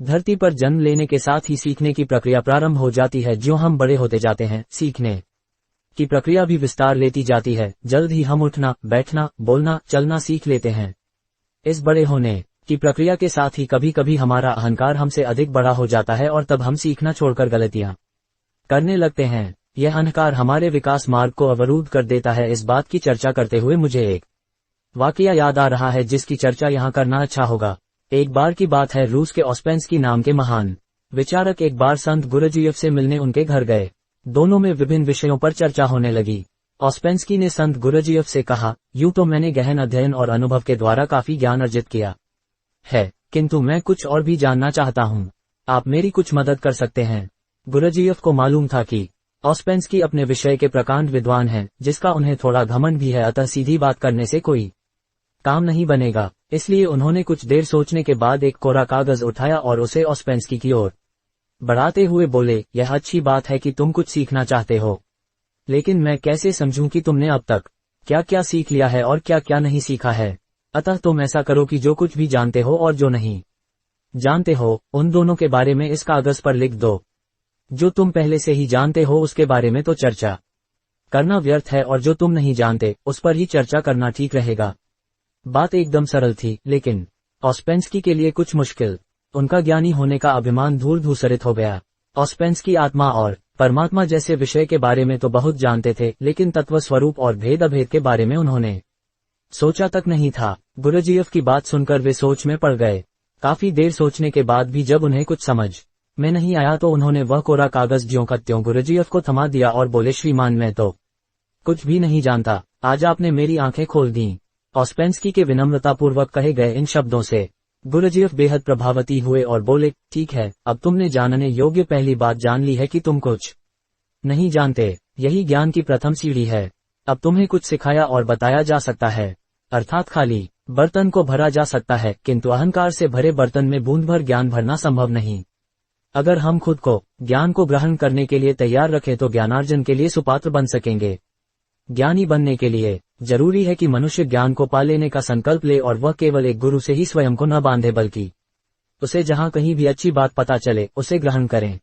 धरती पर जन्म लेने के साथ ही सीखने की प्रक्रिया प्रारंभ हो जाती है। ज्यों हम बड़े होते जाते हैं, सीखने की प्रक्रिया भी विस्तार लेती जाती है। जल्द ही हम उठना, बैठना, बोलना, चलना सीख लेते हैं। इस बड़े होने की प्रक्रिया के साथ ही कभी कभी हमारा अहंकार हमसे अधिक बड़ा हो जाता है और तब हम सीखना छोड़कर गलतियां करने लगते हैं। यह अहंकार हमारे विकास मार्ग को अवरुद्ध कर देता है। इस बात की चर्चा करते हुए मुझे एक वाकया याद आ रहा है जिसकी चर्चा यहाँ करना अच्छा होगा। एक बार की बात है, रूस के ऑस्पेंस्की नाम के महान विचारक एक बार संत गुरुजीएफ से मिलने उनके घर गए। दोनों में विभिन्न विषयों पर चर्चा होने लगी। ऑस्पेंस्की ने संत गुरुजीएफ से कहा, यूं तो मैंने गहन अध्ययन और अनुभव के द्वारा काफी ज्ञान अर्जित किया है, किंतु मैं कुछ और भी जानना चाहता हूँ। आप मेरी कुछ मदद कर सकते हैं। गुरुजीएफ को मालूम था कि ऑस्पेंस्की अपने विषय के प्रकांड विद्वान हैं, जिसका उन्हें थोड़ा घमंड भी है, अतः सीधी बात करने से कोई काम नहीं बनेगा। इसलिए उन्होंने कुछ देर सोचने के बाद एक कोरा कागज उठाया और उसे ऑस्पेंस्की की ओर बढ़ाते हुए बोले, यह अच्छी बात है कि तुम कुछ सीखना चाहते हो, लेकिन मैं कैसे समझूं कि तुमने अब तक क्या क्या सीख लिया है और क्या क्या नहीं सीखा है। अतः तुम ऐसा करो कि जो कुछ भी जानते हो और जो नहीं जानते हो, उन दोनों के बारे में इस कागज पर लिख दो। जो तुम पहले से ही जानते हो उसके बारे में तो चर्चा करना व्यर्थ है, और जो तुम नहीं जानते उस पर ही चर्चा करना ठीक रहेगा। बात एकदम सरल थी, लेकिन ऑस्पेंस्की के लिए कुछ मुश्किल। उनका ज्ञानी होने का अभिमान धूल धूसरित हो गया। ऑस्पेंस्की आत्मा और परमात्मा जैसे विषय के बारे में तो बहुत जानते थे, लेकिन तत्व स्वरूप और भेद अभेद के बारे में उन्होंने सोचा तक नहीं था। गुरुजीएफ की बात सुनकर वे सोच में पड़ गए। काफी देर सोचने के बाद भी जब उन्हें कुछ समझ में नहीं आया तो उन्होंने वह कोरा कागज ज्यों का त्यों गुरुजीएफ को थमा दिया और बोले, श्रीमान, मैं तो कुछ भी नहीं जानता, आज आपने मेरी आंखें खोल दी। ऑस्पेंस्की के विनम्रतापूर्वक कहे गए इन शब्दों से गुरुजीएफ बेहद प्रभावित हुए और बोले, ठीक है, अब तुमने जानने योग्य पहली बात जान ली है कि तुम कुछ नहीं जानते। यही ज्ञान की प्रथम सीढ़ी है। अब तुम्हें कुछ सिखाया और बताया जा सकता है, अर्थात खाली बर्तन को भरा जा सकता है, किंतु अहंकार से भरे बर्तन में बूंद भर ज्ञान भरना संभव नहीं। अगर हम खुद को ज्ञान को ग्रहण करने के लिए तैयार रखें तो ज्ञानार्जन के लिए सुपात्र बन सकेंगे। ज्ञानी बनने के लिए जरूरी है कि मनुष्य ज्ञान को पा लेने का संकल्प ले, और वह केवल एक गुरु से ही स्वयं को न बांधे, बल्कि उसे जहां कहीं भी अच्छी बात पता चले उसे ग्रहण करें।